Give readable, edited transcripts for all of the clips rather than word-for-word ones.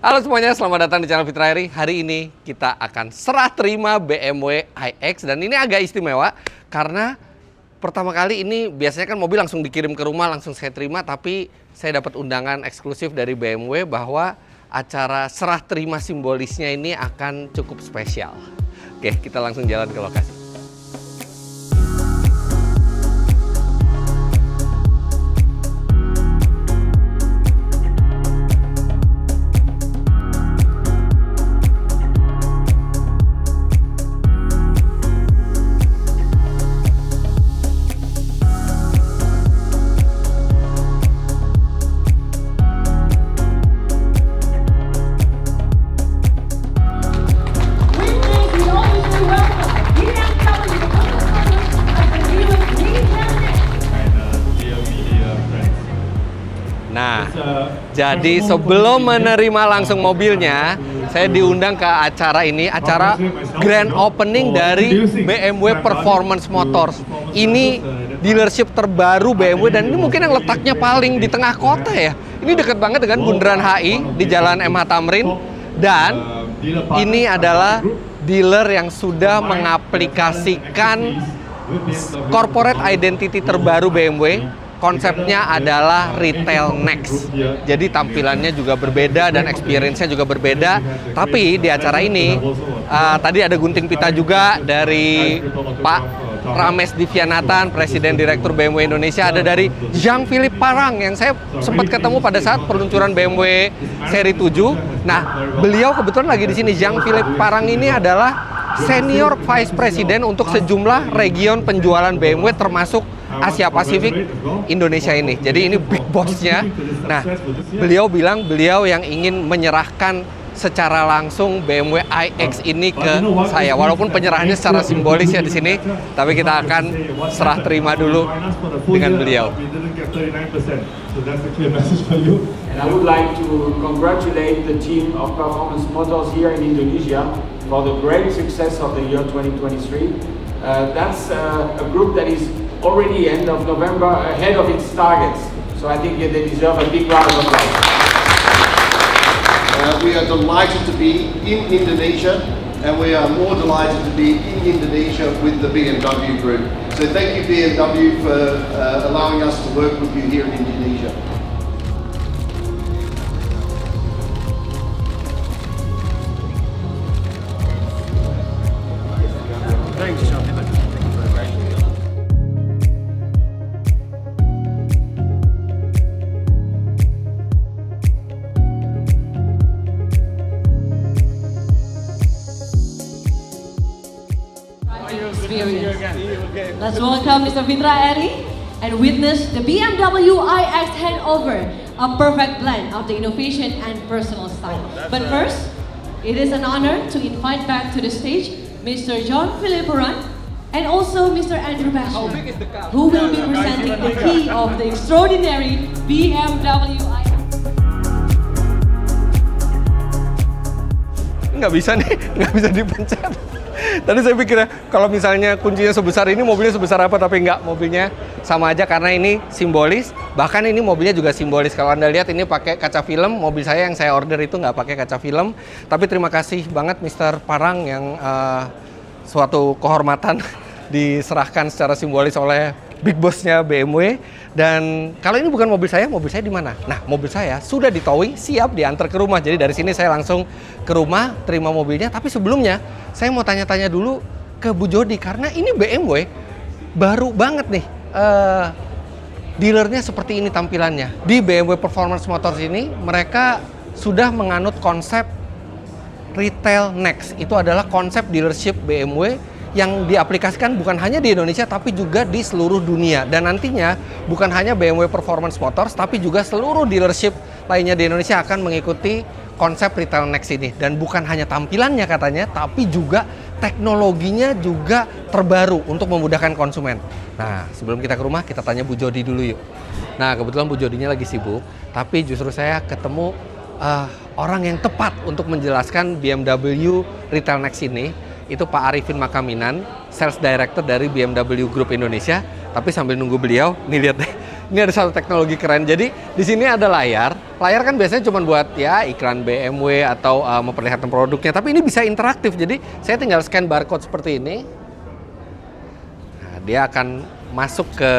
Halo semuanya, selamat datang di channel Fitra Eri. Hari ini kita akan serah terima BMW iX dan ini agak istimewa karena pertama kali ini biasanya kan mobil langsung dikirim ke rumah, langsung saya terima, tapi saya dapat undangan eksklusif dari BMW bahwa acara serah terima simbolisnya ini akan cukup spesial. Oke, kita langsung jalan ke lokasi. Nah, jadi sebelum menerima langsung mobilnya, saya diundang ke acara ini, acara grand opening dari BMW Performance Motors. Ini dealership terbaru BMW dan ini mungkin yang letaknya paling di tengah kota ya. Ini dekat banget dengan Bundaran HI di Jalan MH Tamrin. Dan ini adalah dealer yang sudah mengaplikasikan corporate identity terbaru BMW. Konsepnya adalah Retail Next. Jadi tampilannya juga berbeda dan experience-nya juga berbeda. Tapi di acara ini, tadi ada gunting pita juga dari Pak Rames Divianathan, Presiden Direktur BMW Indonesia. Ada dari Jean-Philippe Parang yang saya sempat ketemu pada saat peluncuran BMW seri 7. Nah, beliau kebetulan lagi di sini. Jean-Philippe Parang ini adalah Senior Vice President untuk sejumlah region penjualan BMW termasuk Asia Pasifik Indonesia ini. Jadi ini big boss-nya. Nah, beliau bilang beliau yang ingin menyerahkan secara langsung BMW iX ini ke saya. Walaupun penyerahannya secara simbolis ya di sini, tapi kita akan serah terima dulu dengan beliau. And I would like to congratulate the team of Performance Motors here in Indonesia for the great success of the year 2023. That's a group that is already end of November ahead of its targets. So I think they deserve a big round of applause. We are delighted to be in Indonesia, and we are more delighted to be in Indonesia with the BMW Group. So thank you BMW for allowing us to work with you here in Indonesia. Thanks, John. Let's welcome Mr. Fitra Eri and witness the BMW iX handover, a perfect blend of the innovation and personal style. But first, it is an honor to invite back to the stage Mr. Jean-Philippe Parang and also Mr. Andrew Bashir, who will be presenting the key of the extraordinary BMW iX. Nggak bisa nih, nggak bisa dipencet. Tadi saya pikir ya, kalau misalnya kuncinya sebesar ini, mobilnya sebesar apa, tapi nggak, mobilnya sama aja karena ini simbolis. Bahkan ini mobilnya juga simbolis. Kalau Anda lihat ini pakai kaca film, mobil saya yang saya order itu nggak pakai kaca film. Tapi terima kasih banget Mr. Parang yang suatu kehormatan diserahkan secara simbolis oleh big boss-nya BMW. Dan kalau ini bukan mobil saya di mana? Nah, mobil saya sudah di towing, siap diantar ke rumah. Jadi dari sini saya langsung ke rumah, terima mobilnya. Tapi sebelumnya, saya mau tanya-tanya dulu ke Bu Jody, karena ini BMW baru banget nih. Dealernya seperti ini tampilannya. Di BMW Performance Motors ini, mereka sudah menganut konsep Retail Next. Itu adalah konsep dealership BMW yang diaplikasikan bukan hanya di Indonesia tapi juga di seluruh dunia. Dan nantinya bukan hanya BMW Performance Motors tapi juga seluruh dealership lainnya di Indonesia akan mengikuti konsep Retail Next ini. Dan bukan hanya tampilannya katanya, tapi juga teknologinya juga terbaru untuk memudahkan konsumen. Nah, sebelum kita ke rumah, kita tanya Bu Jody dulu yuk. Nah, kebetulan Bu Jodinya lagi sibuk, tapi justru saya ketemu orang yang tepat untuk menjelaskan BMW Retail Next ini. Itu Pak Arifin Makaminan, Sales Director dari BMW Group Indonesia. Tapi sambil nunggu beliau, nih lihat deh, Ini ada satu teknologi keren. Jadi di sini ada layar. Layar kan biasanya cuma buat ya iklan BMW atau memperlihatkan produknya. Tapi ini bisa interaktif. Jadi saya tinggal scan barcode seperti ini. Nah, dia akan masuk ke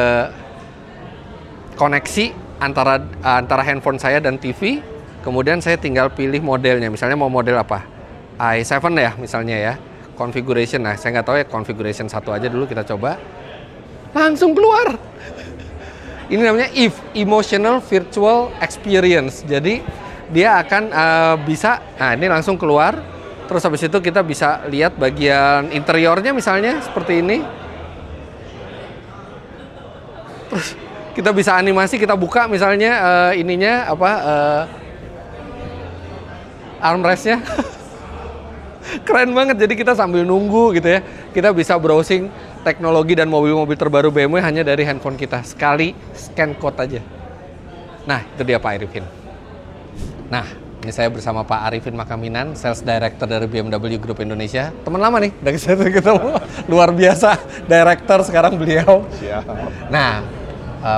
koneksi antara handphone saya dan TV. Kemudian saya tinggal pilih modelnya. Misalnya mau model apa? i7 ya misalnya ya. Configuration. Nah, saya nggak tahu ya, configuration 1 aja dulu kita coba. Langsung keluar. Ini namanya EVE, Emotional Virtual Experience. Jadi dia akan bisa, nah ini langsung keluar. Terus habis itu kita bisa lihat bagian interiornya misalnya seperti ini. Terus kita bisa animasi, kita buka misalnya ininya apa armrestnya. Keren banget, jadi kita sambil nunggu gitu ya, kita bisa browsing teknologi dan mobil-mobil terbaru BMW hanya dari handphone kita. Sekali scan code aja. Nah, itu dia Pak Arifin. Nah, ini saya bersama Pak Arifin Makaminan, Sales Director dari BMW Group Indonesia. Teman lama nih, dari saya ketemu. Luar biasa, Director sekarang beliau. Siap. Nah,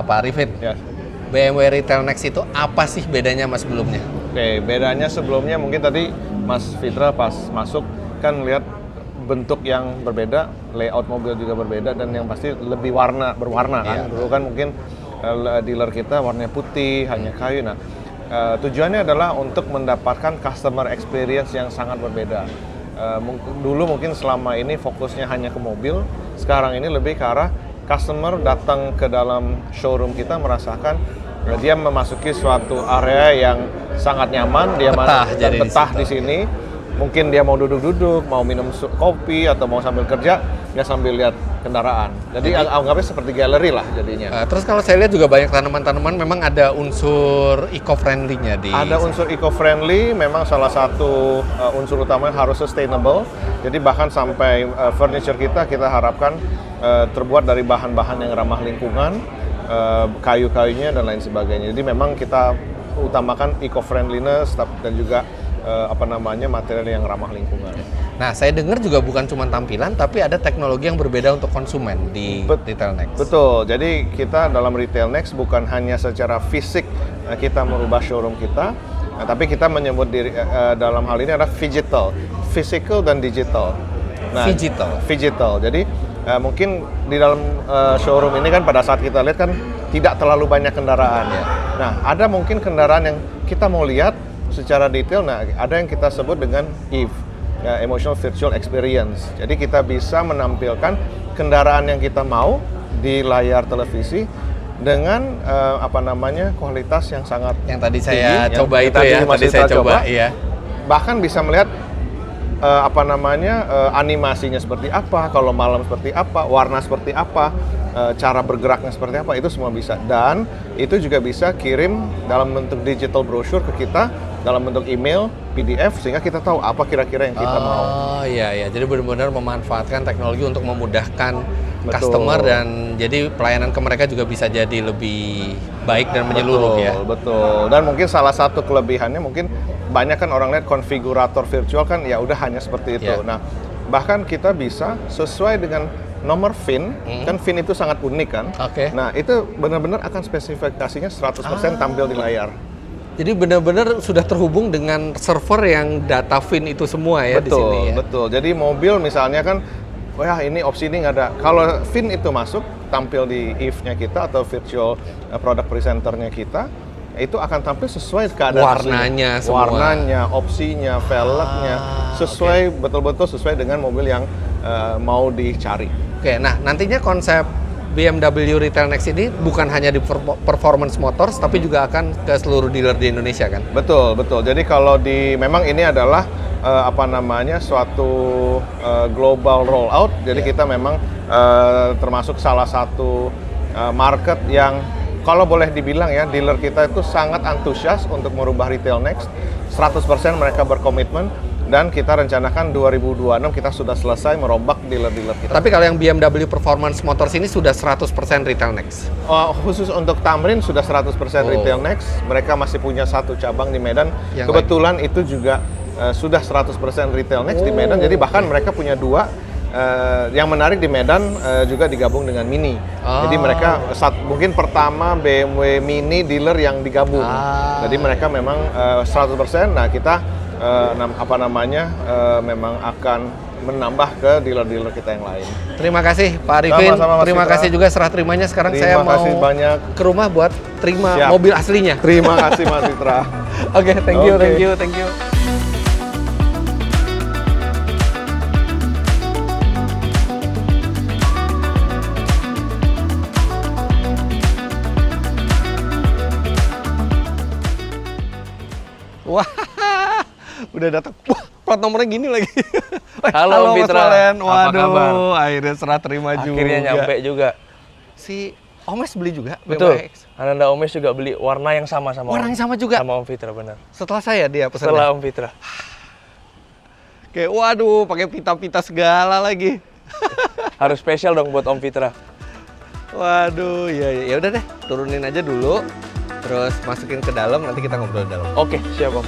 Pak Arifin, Ya. BMW Retail Next itu apa sih bedanya Mas sebelumnya? Oke, bedanya sebelumnya mungkin tadi Mas Fitra pas masuk kan lihat bentuk yang berbeda, layout mobil juga berbeda, dan yang pasti lebih berwarna kan. Iya. Dulu kan mungkin dealer kita warnanya putih, hanya kayu. Nah, tujuannya adalah untuk mendapatkan customer experience yang sangat berbeda. Dulu mungkin selama ini fokusnya hanya ke mobil, sekarang ini lebih ke arah customer datang ke dalam showroom kita merasakan dia memasuki suatu area yang sangat nyaman, dia betah di sini. Mungkin dia mau duduk-duduk, mau minum kopi atau mau sambil kerja, dia sambil lihat kendaraan. Jadi anggapnya seperti galeri lah jadinya. Terus kalau saya lihat juga banyak tanaman-tanaman, memang ada unsur eco-friendly-nya di. Ada unsur eco-friendly, memang salah satu unsur utamanya harus sustainable. Jadi bahkan sampai furniture kita harapkan terbuat dari bahan-bahan yang ramah lingkungan, kayu-kayunya dan lain sebagainya. Jadi memang kita utamakan eco-friendliness dan juga material yang ramah lingkungan. Nah, saya dengar juga bukan cuma tampilan, tapi ada teknologi yang berbeda untuk konsumen di Retail Next. Betul. Jadi kita dalam Retail Next bukan hanya secara fisik kita merubah showroom kita, tapi kita menyebut dalam hal ini adalah phygital, physical dan digital. Nah, phygital. Jadi mungkin di dalam showroom ini kan pada saat kita lihat kan tidak terlalu banyak kendaraan ya. Nah, ada mungkin kendaraan yang kita mau lihat secara detail. Nah, ada yang kita sebut dengan EVE, Emotional Virtual Experience. Jadi kita bisa menampilkan kendaraan yang kita mau di layar televisi dengan kualitas yang sangat yang tadi saya tinggi, coba itu ya, tadi saya coba, iya. Bahkan bisa melihat animasinya seperti apa, kalau malam seperti apa, warna seperti apa, cara bergeraknya seperti apa, itu semua bisa. Dan itu juga bisa kirim dalam bentuk digital brochure ke kita, dalam bentuk email, PDF, sehingga kita tahu apa kira-kira yang kita mau. Oh iya, jadi benar-benar memanfaatkan teknologi untuk memudahkan customer, dan jadi pelayanan ke mereka juga bisa jadi lebih baik dan menyeluruh. Betul. Dan mungkin salah satu kelebihannya, mungkin banyak kan orang lihat konfigurator virtual kan ya udah hanya seperti itu. Nah, bahkan kita bisa sesuai dengan nomor VIN, kan VIN itu sangat unik kan. Nah, itu benar-benar akan spesifikasinya 100% tampil di layar. Jadi benar-benar sudah terhubung dengan server yang data VIN itu semua ya di sini ya. Betul. Jadi mobil misalnya kan, wah ini opsi ini nggak ada. Kalau VIN itu masuk, tampil di EVE-nya kita atau virtual product presenter-nya kita, itu akan tampil sesuai keadaan warnanya, warnanya, opsinya, velgnya, sesuai betul-betul sesuai dengan mobil yang mau dicari. Oke, nah nantinya konsep BMW Retail Next ini bukan hanya di Performance Motors, tapi juga akan ke seluruh dealer di Indonesia kan? Betul. Jadi kalau memang ini adalah suatu global rollout. Jadi kita memang termasuk salah satu market yang kalau boleh dibilang ya, dealer kita itu sangat antusias untuk merubah Retail Next. 100% mereka berkomitmen. Dan kita rencanakan 2026 kita sudah selesai merombak dealer-dealer kita. Tapi kalau yang BMW Performance Motors ini sudah 100% Retail Next? Khusus untuk Tamrin sudah 100% Retail Next. Mereka masih punya satu cabang di Medan. Yang kebetulan itu juga sudah 100% Retail Next di Medan. Jadi bahkan mereka punya 2 yang menarik di Medan juga digabung dengan Mini. Jadi mereka mungkin pertama BMW Mini dealer yang digabung. Jadi mereka memang 100%. Nah kita memang akan menambah ke dealer-dealer kita yang lain. Terima kasih Pak Arifin. Terima kasih juga serah terimanya. Sekarang saya mau ke rumah buat terima mobil aslinya. Terima kasih Mas Fitra. Oke, thank you. Wah, udah datang. Wah, plat nomornya gini lagi. Halo Mas Fitra, Valen. apa kabar? Waduh, akhirnya serah terima juga. Akhirnya nyampe juga. Si Omes beli juga? Betul. BWX? Ananda Omes juga beli warna yang sama Warna yang sama juga? Sama Om Fitra, benar. Setelah saya dia pesannya? Setelah Om Fitra. Oke, waduh, pakai pita-pita segala lagi. Harus spesial dong buat Om Fitra. Waduh, ya udah deh, turunin aja dulu. Terus masukin ke dalam, nanti kita ngobrol di dalam. Oke, siap Om.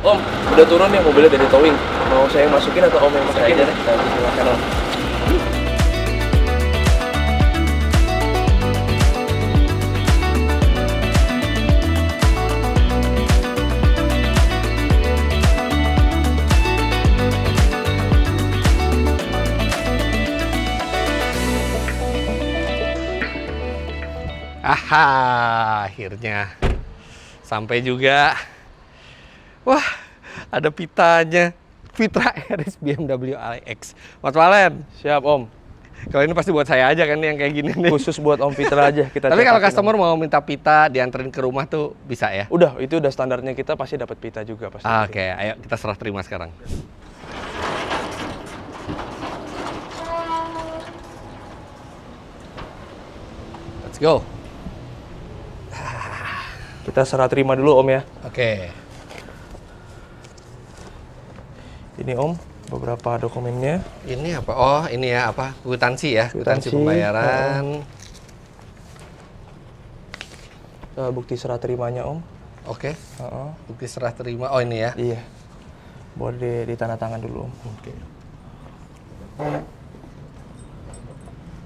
Om, udah turun nih mobilnya dari towing. Mau saya masukin atau Om yang masukin aja deh? Silakan Om. Aha, akhirnya sampai juga. Wah, ada pitanya. Fitra Aries BMW iX. Mas Valen. Siap Om. Kalau ini pasti buat saya aja kan yang kayak gini nih. Khusus buat Om Fitra aja kita. Tapi kalau customer mau minta pita dianterin ke rumah tuh bisa ya? Udah, itu udah standarnya kita pasti dapat pita juga pasti. Oke, ayo kita serah terima sekarang. Let's go. Kita serah terima dulu Om ya. Oke. Ini Om, beberapa dokumennya. Ini apa? Oh, ini ya apa? Kwitansi ya, kwitansi pembayaran. Bukti serah terimanya Om. Oke. Bukti serah terima. Oh, ini ya. Iya. Boleh ditandatangan dulu Om. Oke.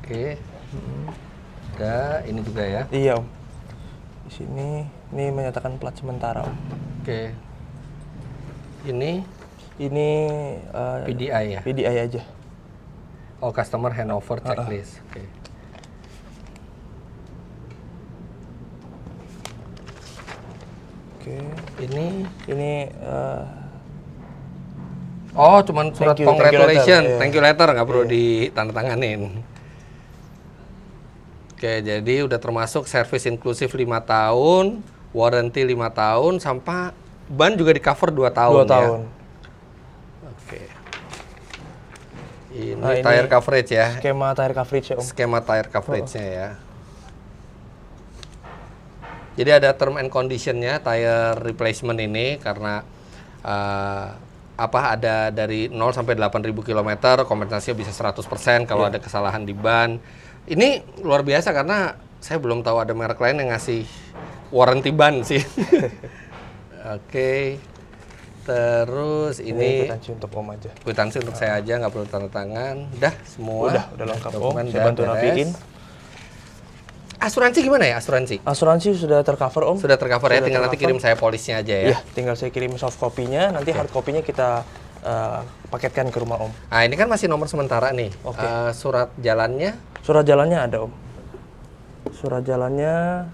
Oke. Ada ini juga ya. Iya Om. Di sini ini menyatakan plat sementara Om. Oke. Ini PDI ya? PDI aja. Oh, customer handover checklist. Oke. Oke. Ini oh, cuman surat congratulation, thank you letter, nggak perlu ditandatanganin. Oke, jadi udah termasuk service inklusif 5 tahun, warranty 5 tahun, sampai ban juga di cover 2 tahun. 2 tahun. Ya? Oke. Ini tire coverage ya. Skema tire coverage ya Om. Skema tire coverage-nya ya. Jadi ada term and condition-nya tire replacement ini karena ada dari 0 sampai 8.000 km, kompensasinya bisa 100% kalau ada kesalahan di ban. Ini luar biasa karena saya belum tahu ada merek lain yang ngasih warranty ban sih. Oke. Terus ini kwitansi untuk Om aja. Kwitansi untuk saya aja, nggak perlu tanda tangan. Udah semua. Udah lengkap Om. Saya bantu rapiin. Asuransi gimana ya asuransi? Asuransi sudah tercover Om. Sudah tercover ya, tinggal nanti kirim saya polisnya aja ya. Iya, tinggal saya kirim soft copy-nya, nanti hard copy-nya kita paketkan ke rumah Om. Nah, ini kan masih nomor sementara nih. Oke. Surat jalannya? Surat jalannya ada Om. Surat jalannya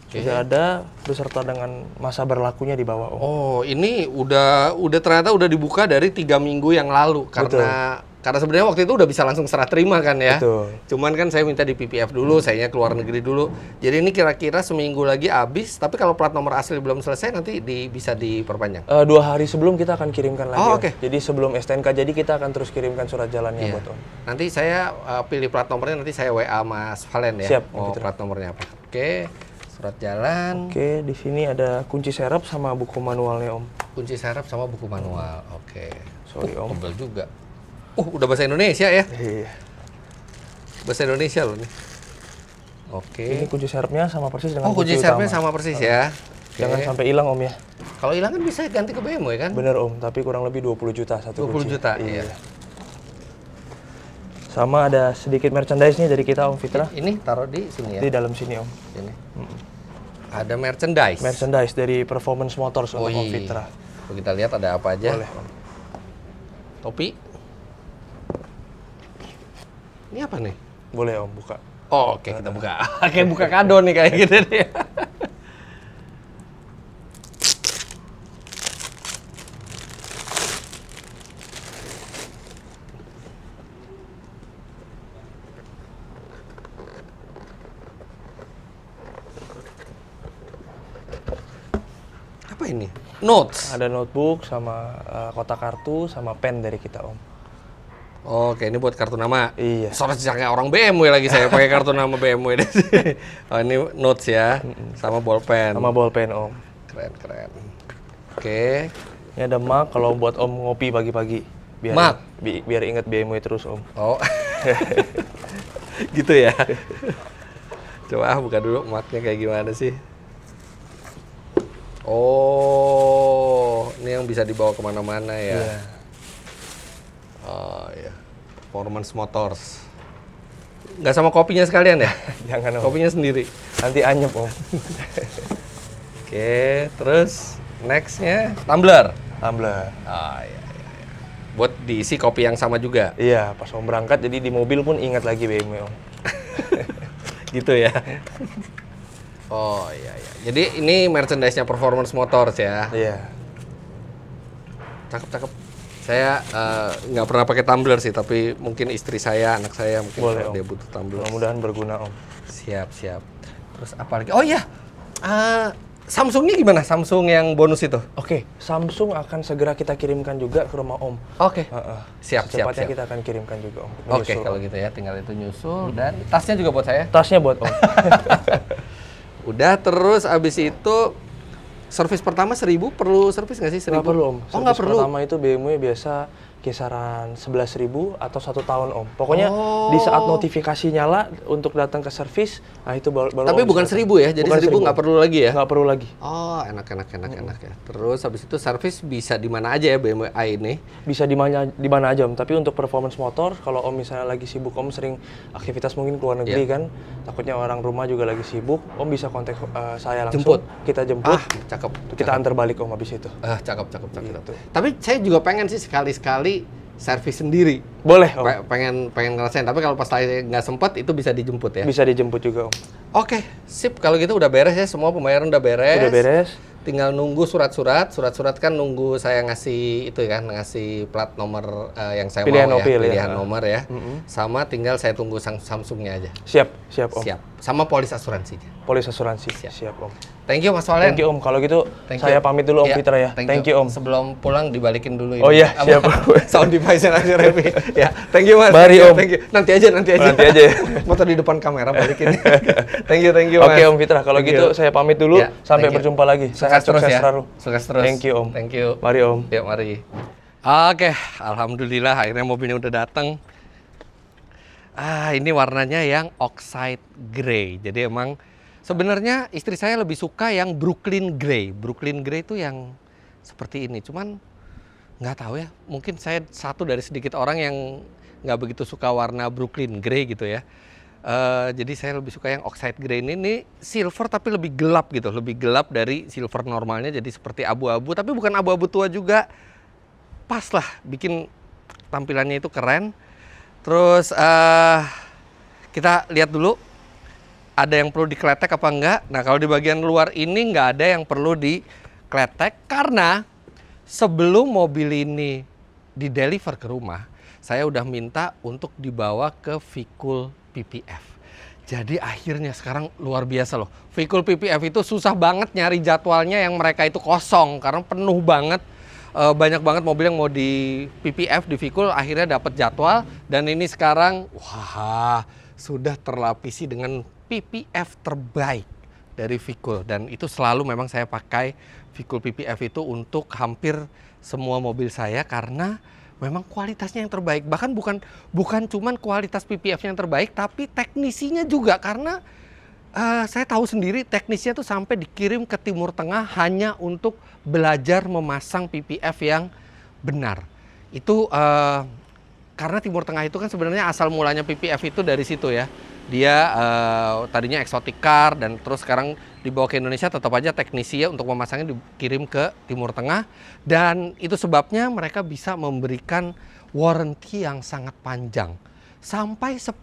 sudah ada beserta dengan masa berlakunya di bawah Om. Oh, ini udah ternyata udah dibuka dari 3 minggu yang lalu karena sebenarnya waktu itu udah bisa langsung serah terima kan ya. Betul. Cuman kan saya minta di PPF dulu, sayanya keluar negeri dulu. Jadi ini kira-kira seminggu lagi habis, tapi kalau plat nomor asli belum selesai nanti bisa diperpanjang. 2 hari sebelum kita akan kirimkan lagi. Oh, oke. Jadi sebelum STNK jadi kita akan terus kirimkan surat jalannya buat Om. Nanti saya pilih plat nomornya, nanti saya WA Mas Valen ya. Siap. Oh, plat nomornya apa? Oke. Surat jalan. Oke, di sini ada kunci serep sama buku manualnya Om. Kunci serep sama buku manual. Oke. Sorry Om. Tebal juga. Udah bahasa Indonesia ya? Iya. bahasa Indonesia loh nih. Ini kunci serepnya sama persis dengan kunci serepnya sama persis ya. Jangan sampai hilang Om ya. Kalau hilang kan bisa ganti ke BMW kan? Bener Om, tapi kurang lebih 20 juta satu 20 kunci. juta, iya. Sama ada sedikit merchandise nih dari kita Om Fitra. Ini taruh di sini ya? Di dalam sini Om. Ini. Ada merchandise? Merchandise dari Performance Motors untuk Om Fitra. Kita lihat ada apa aja. Boleh Om. Topi. Ini apa nih? Boleh Om, buka. Oh, oke, kita buka. Kayak buka kado nih kayak gitu nih. Apa ini? Notes. Ada notebook sama kotak kartu sama pen dari kita Om. Oke, ini buat kartu nama. Iya. Soalnya kayak orang BMW lagi saya pakai kartu nama BMW deh. Oh, ini notes ya, sama bolpen. Sama bolpen Om. Keren. Oke. Ini ada mug kalau buat Om ngopi pagi-pagi. Mug? Biar ingat BMW terus Om. Oh. Gitu ya. Coba buka dulu mugnya kayak gimana sih. Oh, ini yang bisa dibawa kemana-mana ya. Yeah. Oh ya, Performance Motors. Nggak sama kopinya sekalian ya? Jangan Om. Kopinya sendiri. Nanti anyep Om. Oke, terus nextnya tumbler. Tumbler. Oh iya. Buat diisi kopi yang sama juga. Iya, pas Om berangkat jadi di mobil pun ingat lagi BMW Om. Gitu ya. Oh iya. Jadi ini merchandise-nya Performance Motors ya. Iya. Cakep. Saya nggak pernah pakai tumbler sih, tapi mungkin istri saya, anak saya mungkin boleh, kalau dia butuh tumbler. Mudah-mudahan berguna Om. Siap. Terus apa lagi? Oh iya, Samsungnya gimana? Samsung yang bonus itu? Oke, Samsung akan segera kita kirimkan juga ke rumah Om. Oke. Siap. Secepatnya kita akan kirimkan juga Om. Oke, kalau gitu ya, tinggal itu nyusul dan tasnya juga buat saya. Tasnya buat Om. Udah, terus abis itu servis pertama 1000 perlu servis nggak sih? 1000? Nggak perlu Om. Oh, nggak perlu. Pertama itu BMW biasa kisaran 11.000 atau 1 tahun Om. Pokoknya di saat notifikasi nyala untuk datang ke servis, nah itu baru. Tapi bukan 1000 ya? Jadi 1000 nggak perlu lagi ya? Nggak perlu lagi. Oh, enak ya. Terus habis itu servis bisa di mana aja ya BMW i ini? Bisa di mana aja Om. Tapi untuk Performance Motor, kalau Om misalnya lagi sibuk, Om sering aktivitas mungkin keluar negeri kan, takutnya orang rumah juga lagi sibuk, Om bisa kontak saya langsung. Jemput? Kita jemput. Cakep. Kita antar balik Om habis itu. Cakep. Gitu. Tapi saya juga pengen sih sekali-sekali servis sendiri. Boleh Om. Pengen ngerasain, tapi kalau pas saya nggak sempet itu bisa dijemput ya? Bisa dijemput juga Om. Oke, sip. Kalau gitu udah beres ya, semua pembayaran udah beres. Udah beres. Tinggal nunggu surat-surat kan nunggu saya ngasih itu kan, ngasih plat nomor yang saya pilihan mau opil, ya, pilihan nomor ya. Sama tinggal saya tunggu Samsungnya aja. Siap Om. Siap. Sama polis asuransinya. Polis asuransi. Siap Om. Thank you Mas Valen. Thank you Om. Kalau gitu saya pamit dulu Om Fitra ya. Thank you Om. Sebelum pulang dibalikin dulu ini. Oh iya, siap. Sound device-nya nanti Revi. Ya, thank you Mas. Mari Om. Thank you. Nanti aja. Nanti aja. Motor di depan kamera balikin. Thank you Mas. Oke Om Fitra, kalau gitu saya pamit dulu. Sampai berjumpa lagi. Sukses terus ya. Sukses terus. Thank you Om. Thank you. Mari Om. Yuk mari. Oke, alhamdulillah akhirnya mobilnya udah datang. Ini warnanya yang oxide grey. Jadi emang sebenarnya istri saya lebih suka yang Brooklyn Grey. Brooklyn Grey itu yang seperti ini. Cuman nggak tahu ya. Mungkin saya satu dari sedikit orang yang nggak begitu suka warna Brooklyn Grey gitu ya. Jadi saya lebih suka yang oxide grey ini silver tapi lebih gelap gitu. Lebih gelap dari silver normalnya. Jadi seperti abu-abu. Tapi bukan abu-abu tua juga. Pas lah. Bikin tampilannya itu keren. Terus kita lihat dulu ada yang perlu dikletek apa enggak. Nah kalau di bagian luar ini nggak ada yang perlu dikletek karena sebelum mobil ini di-deliver ke rumah, saya udah minta untuk dibawa ke Vikul PPF. Jadi akhirnya sekarang luar biasa loh. Vikul PPF itu susah banget nyari jadwalnya yang mereka itu kosong karena penuh banget. Banyak banget mobil yang mau di PPF, di Vikul, akhirnya dapat jadwal. Dan ini sekarang, wah, sudah terlapisi dengan PPF terbaik dari Vikul. Dan itu selalu memang saya pakai Vikul PPF itu untuk hampir semua mobil saya. Karena memang kualitasnya yang terbaik. Bahkan bukan cuman kualitas PPF-nya yang terbaik, tapi teknisinya juga. Karena saya tahu sendiri teknisnya tuh sampai dikirim ke Timur Tengah hanya untuk belajar memasang PPF yang benar. Itu karena Timur Tengah itu kan sebenarnya asal mulanya PPF itu dari situ ya. Dia tadinya exotic car dan terus sekarang dibawa ke Indonesia, tetap aja teknisi ya untuk memasangnya dikirim ke Timur Tengah. Dan itu sebabnya mereka bisa memberikan warranty yang sangat panjang. Sampai 10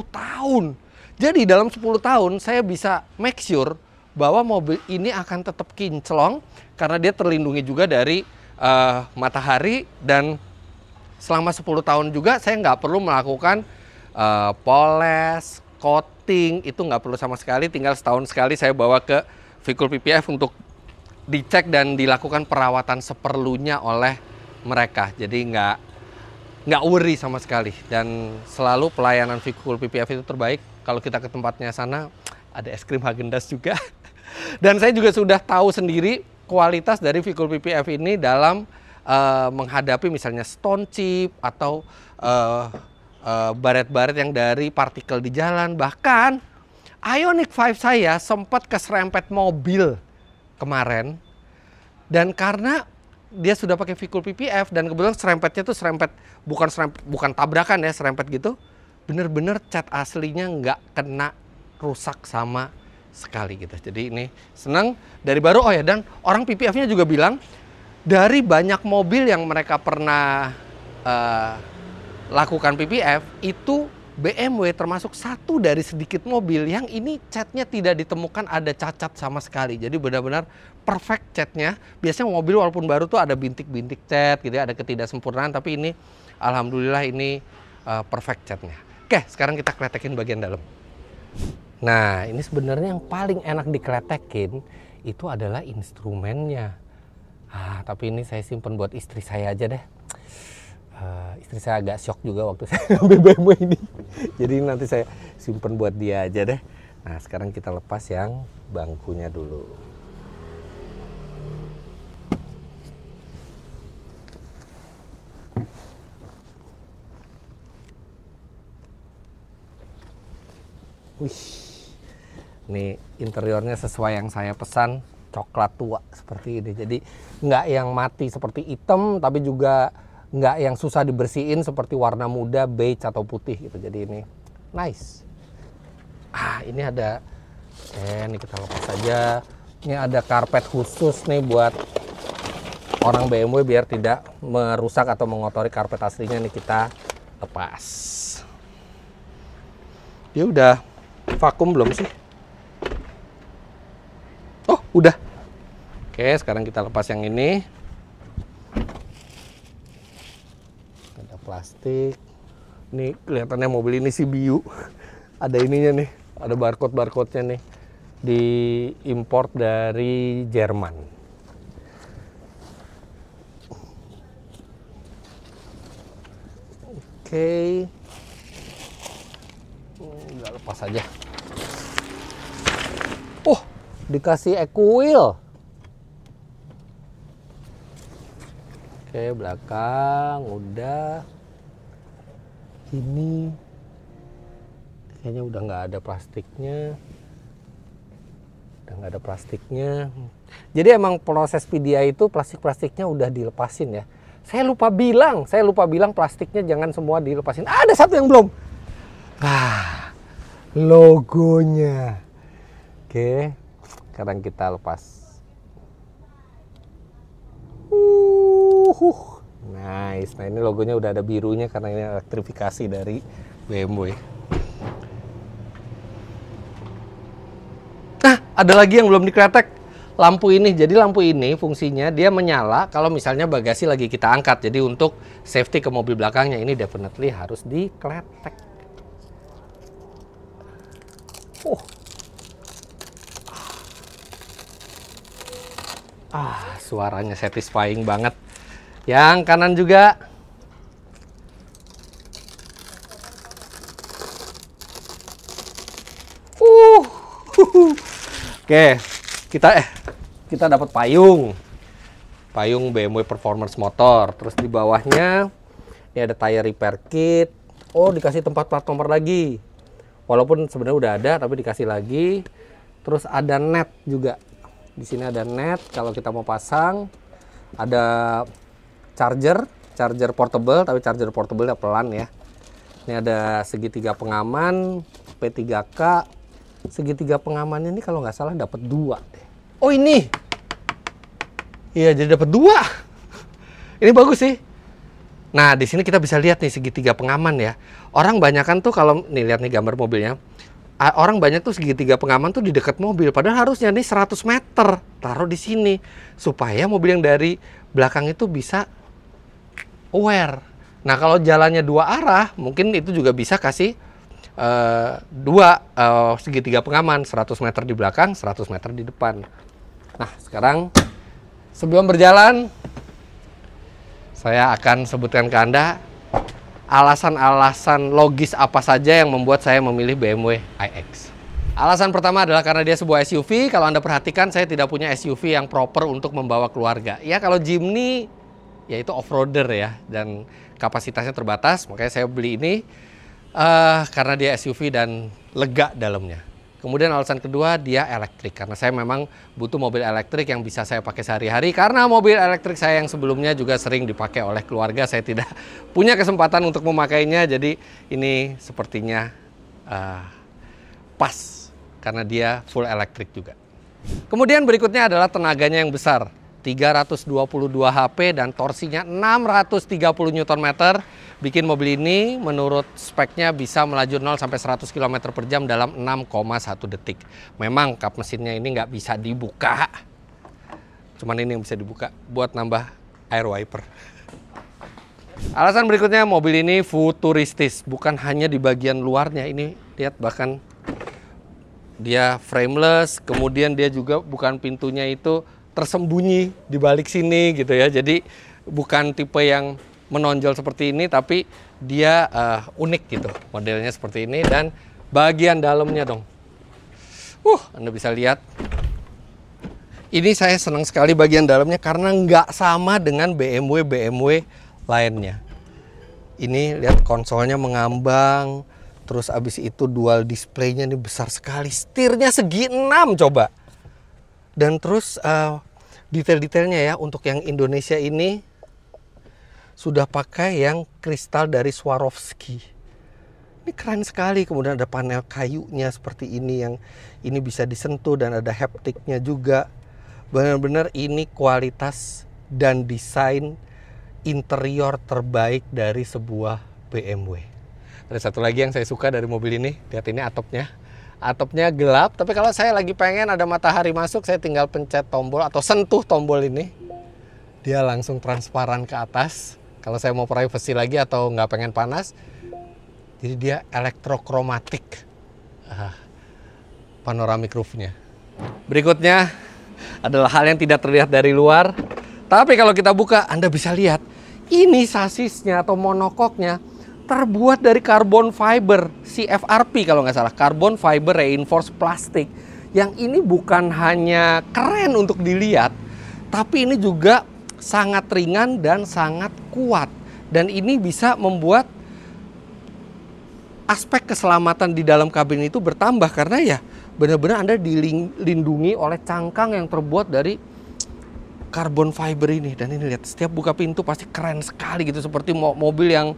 tahun. Jadi dalam 10 tahun saya bisa make sure bahwa mobil ini akan tetap kinclong. Karena dia terlindungi juga dari matahari. Dan selama 10 tahun juga saya nggak perlu melakukan poles, coating, itu nggak perlu sama sekali. Tinggal setahun sekali saya bawa ke Vikul PPF untuk dicek dan dilakukan perawatan seperlunya oleh mereka. Jadi nggak worry sama sekali. Dan selalu pelayanan Vikul PPF itu terbaik. Kalau kita ke tempatnya sana, ada es krim Häagen-Dazs juga. Dan saya juga sudah tahu sendiri kualitas dari Vikul PPF ini dalam menghadapi misalnya stone chip atau baret-baret yang dari partikel di jalan. Bahkan Ioniq 5 saya sempat keserempet mobil kemarin. Dan karena dia sudah pakai Vikul PPF dan kebetulan serempetnya tuh bukan tabrakan ya, serempet gitu. Bener-bener cat aslinya nggak kena rusak sama sekali gitu. Jadi ini senang dari baru. Oh ya, dan orang PPF-nya juga bilang dari banyak mobil yang mereka pernah lakukan PPF, itu BMW termasuk satu dari sedikit mobil yang ini catnya tidak ditemukan ada cacat sama sekali. Jadi benar-benar perfect catnya. Biasanya mobil walaupun baru tuh ada bintik-bintik cat gitu ya, ada ketidaksempurnaan, tapi ini alhamdulillah ini perfect catnya. Oke, sekarang kita kletekin bagian dalam. Nah, ini sebenarnya yang paling enak dikletekin itu adalah instrumennya. Tapi ini saya simpen buat istri saya aja deh. Istri saya agak shock juga waktu saya ngambil BMW ini. Jadi nanti saya simpen buat dia aja deh. Nah, sekarang kita lepas yang bangkunya dulu. Wih, ini interiornya sesuai yang saya pesan, coklat tua seperti ini. Jadi nggak yang mati seperti hitam, tapi juga nggak yang susah dibersihin seperti warna muda, beige atau putih gitu. Jadi ini nice. Ini ada, ini kita lepas aja. Ini ada karpet khusus nih buat orang BMW biar tidak merusak atau mengotori karpet aslinya. Nih kita lepas. Dia udah vakum belum sih? Oh, udah. Oke, sekarang kita lepas yang ini. Ada plastik. Ini kelihatannya mobil ini sih biu. Ada ininya nih, ada barcode-barcode-nya nih. Diimport dari Jerman. Oke. Nggak lepas aja. Oh, dikasih equil. Oke, belakang udah. Ini kayaknya udah nggak ada plastiknya. Nggak ada plastiknya. Jadi emang proses PDI itu plastik-plastiknya udah dilepasin ya. Saya lupa bilang plastiknya jangan semua dilepasin. Ada satu yang belum. Logonya. Oke, sekarang kita lepas. Nice. Nah, ini logonya udah ada birunya karena ini elektrifikasi dari BMW. Ada lagi yang belum dikletek, lampu ini. Jadi lampu ini fungsinya dia menyala kalau misalnya bagasi lagi kita angkat. Jadi untuk safety ke mobil belakangnya ini definitely harus dikletek. Suaranya satisfying banget. Yang kanan juga. Oke, kita dapat payung BMW Performance Motor. Terus di bawahnya Ini ada tire repair kit. Oh, dikasih tempat plat nomor lagi. Walaupun sebenarnya udah ada, tapi dikasih lagi. Terus ada net juga. Di sini ada net kalau kita mau pasang. Ada charger portable, tapi charger portable-nya pelan ya. Ini ada segitiga pengaman, P3K. Segitiga pengamannya ini kalau nggak salah dapat 2 deh. Oh ini. Iya, jadi dapat 2. Ini bagus sih. Nah, di sini kita bisa lihat nih segitiga pengaman ya. Orang banyakan tuh kalau nih lihat nih gambar mobilnya. Orang banyak tuh segitiga pengaman tuh di dekat mobil. Padahal harusnya nih 100 meter taruh di sini supaya mobil yang dari belakang itu bisa aware. Nah, kalau jalannya 2 arah, mungkin itu juga bisa kasih 2 segitiga pengaman, 100 meter di belakang, 100 meter di depan. Nah, sekarang sebelum berjalan, saya akan sebutkan ke Anda alasan-alasan logis apa saja yang membuat saya memilih BMW iX. Alasan pertama adalah karena dia sebuah SUV. Kalau Anda perhatikan, saya tidak punya SUV yang proper untuk membawa keluarga. Ya, kalau Jimny, ya itu off-roader ya, dan kapasitasnya terbatas. Makanya saya beli ini karena dia SUV dan lega dalamnya. Kemudian alasan kedua, dia elektrik. Karena saya memang butuh mobil elektrik yang bisa saya pakai sehari-hari. Karena mobil elektrik saya yang sebelumnya juga sering dipakai oleh keluarga. Saya tidak punya kesempatan untuk memakainya. Jadi ini sepertinya pas. Karena dia full elektrik juga. Kemudian berikutnya adalah tenaganya yang besar. 322 HP dan torsinya 630 Nm. Bikin mobil ini menurut speknya bisa melaju 0 sampai 100 km per jam dalam 6,1 detik. Memang kap mesinnya ini nggak bisa dibuka. Cuman ini yang bisa dibuka buat nambah air wiper. Alasan berikutnya, mobil ini futuristis. Bukan hanya di bagian luarnya. Ini lihat, bahkan dia frameless. Kemudian dia juga bukan pintunya itu tersembunyi di balik sini gitu ya. Jadi bukan tipe yang menonjol seperti ini, tapi dia unik gitu. Modelnya seperti ini, dan bagian dalamnya dong. Anda bisa lihat. Ini saya senang sekali bagian dalamnya karena nggak sama dengan BMW lainnya. Ini lihat konsolnya mengambang, terus abis itu dual displaynya ini besar sekali. Setirnya segi 6 coba. Dan terus detail-detailnya ya, untuk yang Indonesia ini sudah pakai yang kristal dari Swarovski. Ini keren sekali. Kemudian ada panel kayunya seperti ini, yang ini bisa disentuh dan ada haptiknya juga. Benar-benar ini kualitas dan desain interior terbaik dari sebuah BMW. Ada satu lagi yang saya suka dari mobil ini. Lihat ini atapnya. Atapnya gelap, tapi kalau saya lagi pengen ada matahari masuk, saya tinggal pencet tombol atau sentuh tombol ini. Dia langsung transparan ke atas. Kalau saya mau privacy lagi atau nggak pengen panas, jadi dia elektrokromatik. Panoramic roofnya. Berikutnya adalah hal yang tidak terlihat dari luar, tapi kalau kita buka, Anda bisa lihat ini sasisnya atau monokoknya terbuat dari carbon fiber, CFRP kalau nggak salah, carbon fiber reinforced plastic. Yang ini bukan hanya keren untuk dilihat, tapi ini juga sangat ringan dan sangat kuat. Dan ini bisa membuat aspek keselamatan di dalam kabin itu bertambah, karena ya benar-benar Anda dilindungi oleh cangkang yang terbuat dari carbon fiber ini. Dan ini lihat, setiap buka pintu pasti keren sekali gitu, seperti mobil yang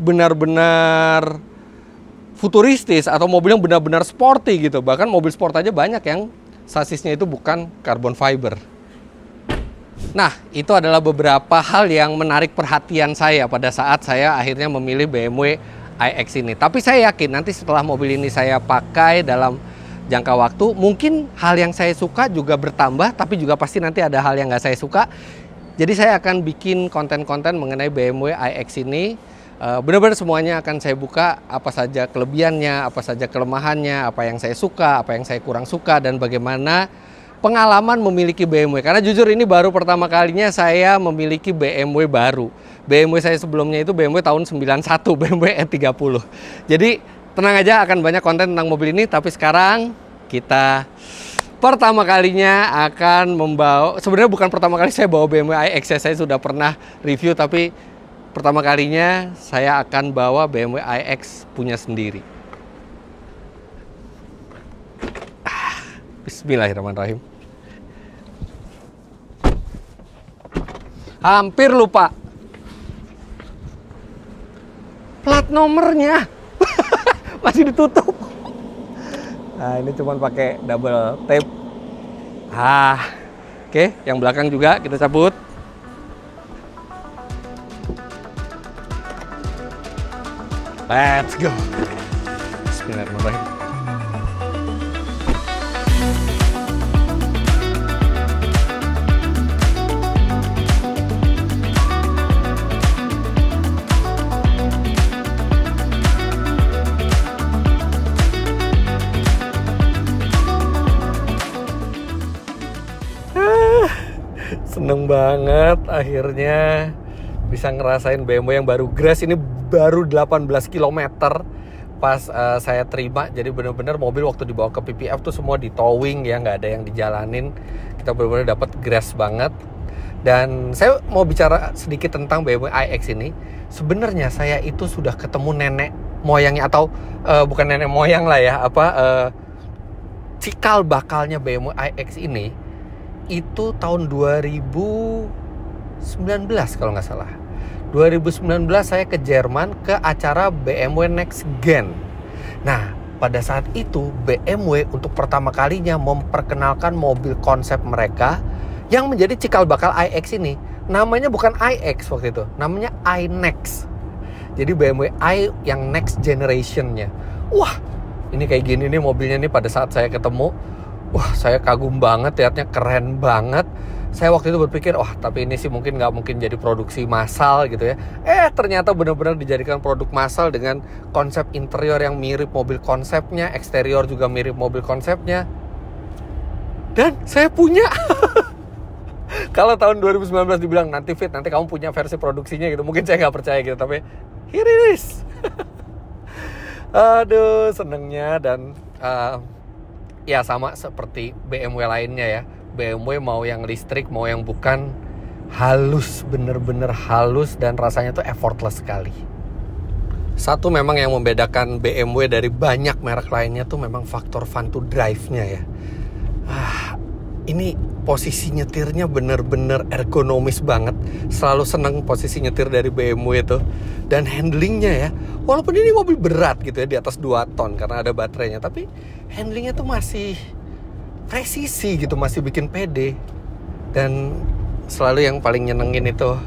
benar-benar futuristis atau mobil yang benar-benar sporty gitu. Bahkan mobil sport aja banyak yang sasisnya itu bukan carbon fiber. Nah, itu adalah beberapa hal yang menarik perhatian saya pada saat saya akhirnya memilih BMW iX ini. Tapi saya yakin nanti setelah mobil ini saya pakai dalam jangka waktu, mungkin hal yang saya suka juga bertambah, tapi juga pasti nanti ada hal yang nggak saya suka. Jadi saya akan bikin konten-konten mengenai BMW iX ini. Benar-benar semuanya akan saya buka, apa saja kelebihannya, apa saja kelemahannya, apa yang saya suka, apa yang saya kurang suka, dan bagaimana pengalaman memiliki BMW. Karena jujur ini baru pertama kalinya saya memiliki BMW baru. BMW saya sebelumnya itu BMW tahun 91, BMW E30. Jadi tenang aja, akan banyak konten tentang mobil ini. Tapi sekarang kita pertama kalinya akan membawa, sebenarnya bukan pertama kali saya bawa BMW iX ya, saya sudah pernah review, tapi pertama kalinya saya akan bawa BMW iX punya sendiri. Bismillahirrahmanirrahim. Hampir lupa plat nomornya. Masih ditutup. Nah, ini cuma pakai double tape. Oke, yang belakang juga kita cabut. Let's go. Bismillahirrahmanirrahim. Seneng banget akhirnya bisa ngerasain BMW yang baru grass. Ini baru 18 km pas saya terima. Jadi bener-bener mobil waktu dibawa ke PPF tuh semua di towing ya, nggak ada yang dijalanin. Kita bener-bener dapat grass banget. Dan saya mau bicara sedikit tentang BMW iX ini. Sebenarnya saya itu sudah ketemu nenek moyangnya, atau bukan nenek moyang lah ya, cikal bakalnya BMW iX ini itu tahun 2019 kalau nggak salah. 2019 saya ke Jerman ke acara BMW Next Gen. Nah, pada saat itu BMW untuk pertama kalinya memperkenalkan mobil konsep mereka yang menjadi cikal bakal iX ini. Namanya bukan iX waktu itu, namanya iNext. Jadi BMW i yang next generation-nya. Wah, ini kayak gini nih mobilnya nih pada saat saya ketemu. Wah, saya kagum banget, lihatnya keren banget. Saya waktu itu berpikir, wah tapi ini sih nggak mungkin jadi produksi massal gitu ya. Ternyata benar-benar dijadikan produk massal dengan konsep interior yang mirip mobil konsepnya, eksterior juga mirip mobil konsepnya. Dan saya punya. Kalau tahun 2019 dibilang nanti kamu punya versi produksinya gitu, mungkin saya nggak percaya gitu, tapi here it is. Aduh, senengnya. Dan ya sama seperti BMW lainnya ya. BMW mau yang listrik, mau yang bukan, halus, bener-bener halus, dan rasanya tuh effortless sekali. Satu memang yang membedakan BMW dari banyak merek lainnya tuh memang faktor fun to drive-nya ya. Ini posisi nyetirnya bener-bener ergonomis banget. Selalu seneng posisi nyetir dari BMW itu. Dan handlingnya ya, walaupun ini mobil berat gitu ya, di atas 2 ton karena ada baterainya, tapi handlingnya tuh masih presisi gitu, masih bikin pede. Dan selalu yang paling nyenengin itu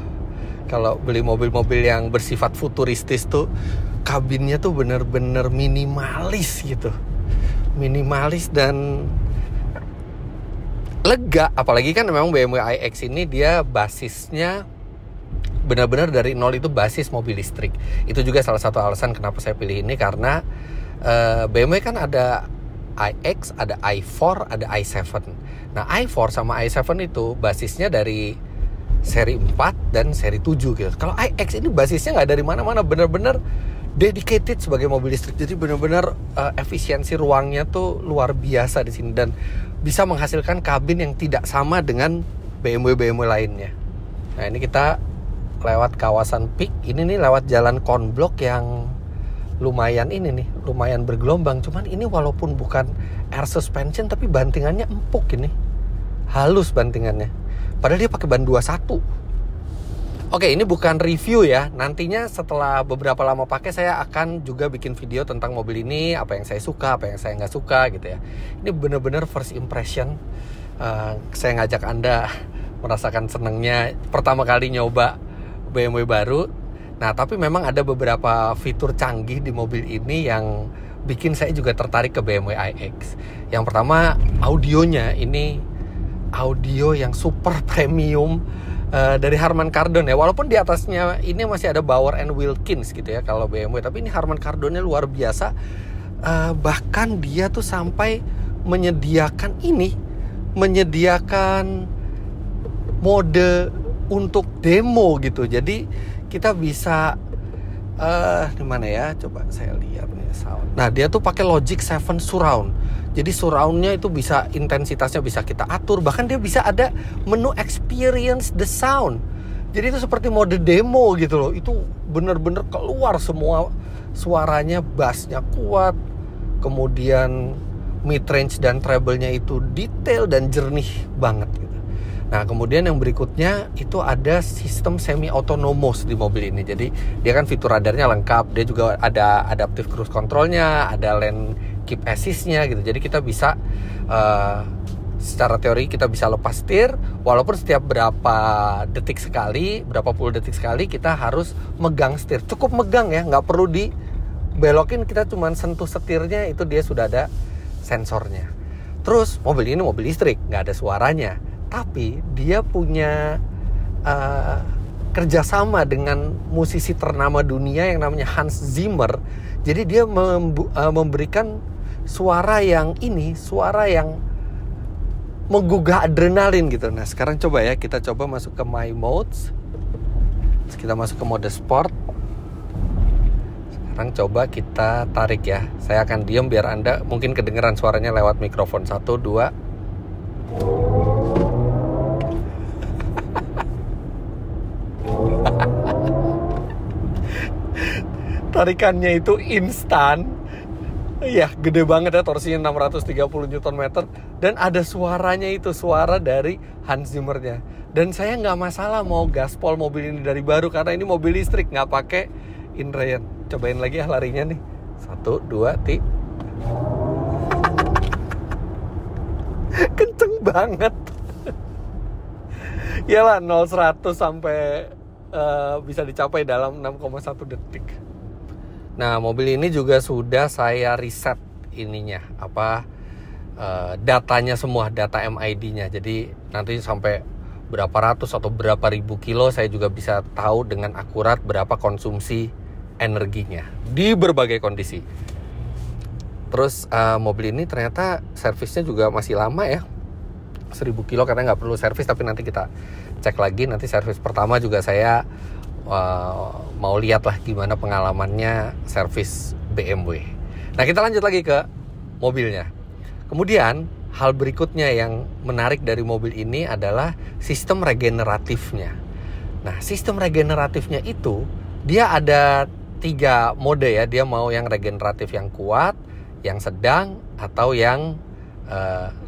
kalau beli mobil-mobil yang bersifat futuristis tuh, kabinnya tuh bener-bener minimalis gitu. Minimalis dan lega. Apalagi kan memang BMW iX ini dia basisnya benar-benar dari nol, itu basis mobil listrik. Itu juga salah satu alasan kenapa saya pilih ini, karena BMW kan ada iX, ada i4, ada i7. Nah, i4 sama i7 itu basisnya dari seri 4 dan seri 7 gitu. Kalau iX ini basisnya nggak dari mana-mana, benar-benar dedicated sebagai mobil listrik. Jadi benar-benar efisiensi ruangnya tuh luar biasa di sini, dan bisa menghasilkan kabin yang tidak sama dengan BMW lainnya. Nah, ini kita lewat kawasan Peak. Ini nih lewat jalan konblok yang lumayan lumayan bergelombang. Cuman ini walaupun bukan air suspension, tapi bantingannya empuk ini. Halus bantingannya. Padahal dia pakai ban 21. Oke, ini bukan review ya. Nantinya setelah beberapa lama pakai, saya akan juga bikin video tentang mobil ini, apa yang saya suka, apa yang saya nggak suka gitu ya. Ini benar-benar first impression. Saya ngajak Anda merasakan senengnya pertama kali nyoba BMW baru. Nah, tapi memang ada beberapa fitur canggih di mobil ini yang bikin saya juga tertarik ke BMW iX. Yang pertama, audionya. Ini audio yang super premium dari Harman Kardon ya. Walaupun di atasnya ini masih ada Bauer & Wilkins gitu ya kalau BMW, tapi ini Harman Kardonnya luar biasa. Bahkan dia tuh sampai menyediakan mode untuk demo gitu. Jadi kita bisa di mana ya? Coba saya lihat nih sound. Nah, dia tuh pakai Logic 7 Surround. Jadi surroundnya itu bisa intensitasnya bisa kita atur. Bahkan dia bisa ada menu experience the sound. Jadi itu seperti mode demo gitu loh. Itu bener-bener keluar semua suaranya, bassnya kuat. Kemudian mid range dan treble-nya itu detail dan jernih banget gitu. Nah, kemudian yang berikutnya itu ada sistem semi autonomous di mobil ini. Jadi dia kan fitur radarnya lengkap, dia juga ada adaptive cruise controlnya, ada lane keep assist-nya gitu. Jadi kita bisa secara teori kita bisa lepas setir, walaupun setiap berapa detik sekali, berapa puluh detik sekali kita harus megang setir. Cukup megang ya, nggak perlu dibelokin, kita cuma sentuh setirnya itu dia sudah ada sensornya. Terus mobil ini mobil listrik, nggak ada suaranya. Tapi dia punya kerjasama dengan musisi ternama dunia yang namanya Hans Zimmer. Jadi dia memberikan suara yang menggugah adrenalin gitu. Nah, sekarang coba ya, kita coba masuk ke My Modes. Terus kita masuk ke mode sport. Sekarang coba kita tarik ya. Saya akan diam biar Anda mungkin kedengeran suaranya lewat mikrofon. 1, 2. Tarikannya itu instan. Iya, gede banget ya, torsinya 630 Nm. Dan ada suaranya itu, suara dari Hans Zimmer-nya. Dan saya nggak masalah mau gaspol mobil ini dari baru, karena ini mobil listrik, nggak pakai inline. Cobain lagi ya larinya nih. 1, 2, kenceng banget. Iyalah, 0-100 sampai bisa dicapai dalam 6,1 detik. Nah, mobil ini juga sudah saya riset ininya, datanya semua, data MID-nya. Jadi nanti sampai berapa ratus atau berapa ribu kilo saya juga bisa tahu dengan akurat berapa konsumsi energinya di berbagai kondisi. Terus mobil ini ternyata servisnya juga masih lama ya, 1000 kilo karena nggak perlu servis, tapi nanti kita cek lagi. Nanti servis pertama juga saya mau lihat lah gimana pengalamannya servis BMW. Nah, kita lanjut lagi ke mobilnya. Kemudian hal berikutnya yang menarik dari mobil ini adalah sistem regeneratifnya. Nah, sistem regeneratifnya itu dia ada 3 mode ya. Dia mau yang regeneratif yang kuat, yang sedang, atau yang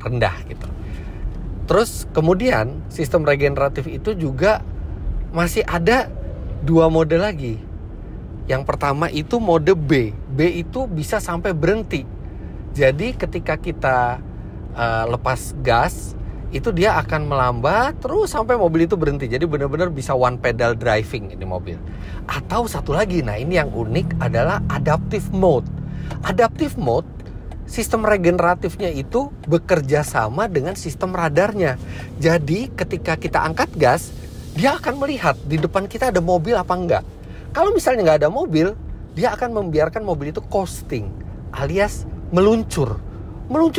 rendah gitu. Terus kemudian sistem regeneratif itu juga masih ada 2 mode lagi. Yang pertama itu mode B. B itu bisa sampai berhenti. Jadi ketika kita lepas gas, itu dia akan melambat terus sampai mobil itu berhenti. Jadi benar-benar bisa one pedal driving ini mobil. Atau satu lagi, nah ini yang unik adalah adaptive mode. Adaptive mode, sistem regeneratifnya itu bekerja sama dengan sistem radarnya. Jadi ketika kita angkat gas, dia akan melihat di depan kita ada mobil apa enggak. Kalau misalnya nggak ada mobil, dia akan membiarkan mobil itu coasting, alias meluncur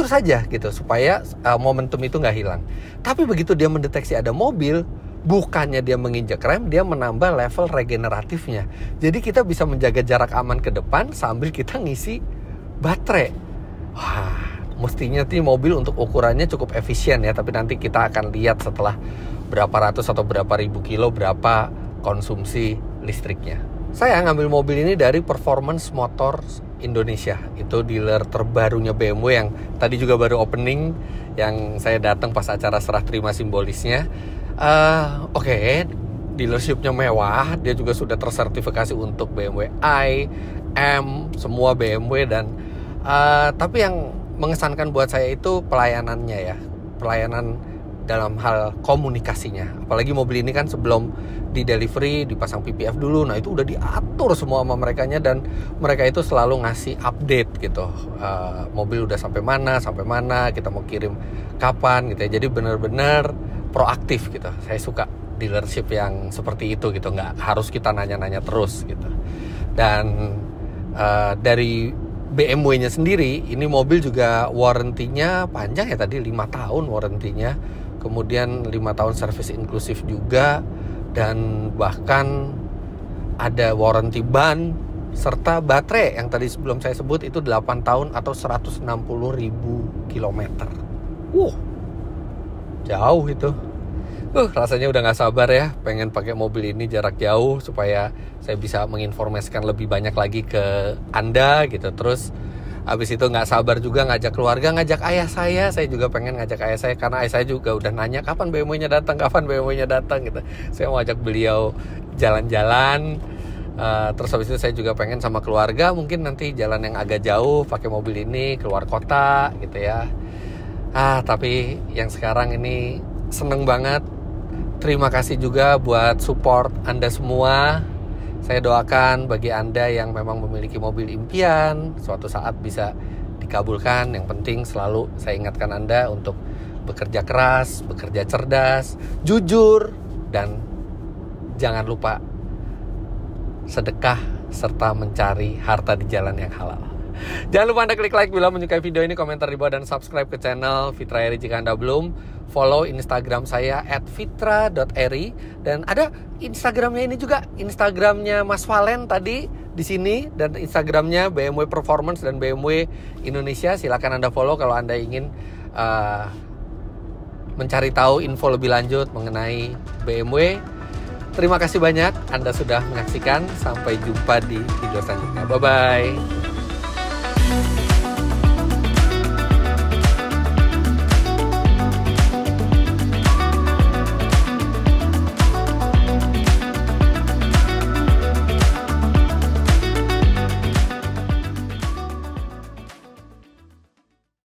saja gitu, supaya momentum itu nggak hilang. Tapi begitu dia mendeteksi ada mobil, bukannya dia menginjak rem, dia menambah level regeneratifnya. Jadi kita bisa menjaga jarak aman ke depan sambil kita ngisi baterai. Wah, mestinya tuh mobil untuk ukurannya cukup efisien ya, tapi nanti kita akan lihat setelah berapa ratus atau berapa ribu kilo berapa konsumsi listriknya. Saya ngambil mobil ini dari Performance Motors Indonesia. Itu dealer terbarunya BMW yang tadi juga baru opening, yang saya datang pas acara serah terima simbolisnya. Oke, dealershipnya mewah. Dia juga sudah tersertifikasi untuk BMW i, M, semua BMW. Dan tapi yang mengesankan buat saya itu pelayanannya ya. Pelayanan dalam hal komunikasinya. Apalagi mobil ini kan sebelum di delivery dipasang PPF dulu. Nah, itu udah diatur semua sama merekanya, dan mereka itu selalu ngasih update gitu. Mobil udah sampai mana, kita mau kirim kapan gitu ya. Jadi benar-benar proaktif gitu. Saya suka dealership yang seperti itu gitu. Nggak harus kita nanya-nanya terus gitu. Dan dari BMW-nya sendiri, ini mobil juga warrantinya panjang ya, tadi 5 tahun warrantinya. Kemudian 5 tahun service inklusif juga. Dan bahkan ada warranty ban, serta baterai yang tadi sebelum saya sebut itu 8 tahun atau 160.000 kilometer. Jauh itu. Rasanya udah gak sabar ya, pengen pakai mobil ini jarak jauh supaya saya bisa menginformasikan lebih banyak lagi ke Anda gitu. Terus habis itu gak sabar juga ngajak keluarga, ngajak ayah saya juga pengen ngajak ayah saya, karena ayah saya juga udah nanya kapan BMW-nya datang gitu. Saya mau ajak beliau jalan-jalan. Terus habis itu saya juga pengen sama keluarga mungkin nanti jalan yang agak jauh pakai mobil ini keluar kota gitu ya. Tapi yang sekarang ini seneng banget. Terima kasih juga buat support Anda semua. Saya doakan bagi Anda yang memang memiliki mobil impian, suatu saat bisa dikabulkan. Yang penting selalu saya ingatkan Anda untuk bekerja keras, bekerja cerdas, jujur, dan jangan lupa sedekah serta mencari harta di jalan yang halal. Jangan lupa Anda klik like bila menyukai video ini, komentar di bawah, dan subscribe ke channel Fitra Eri jika Anda belum. Follow Instagram saya @fitra.eri, dan ada Instagramnya ini juga, Instagramnya Mas Valen tadi di sini, dan Instagramnya BMW Performance dan BMW Indonesia. Silakan Anda follow kalau Anda ingin mencari tahu info lebih lanjut mengenai BMW. Terima kasih banyak Anda sudah menyaksikan. Sampai jumpa di video selanjutnya. Bye-bye.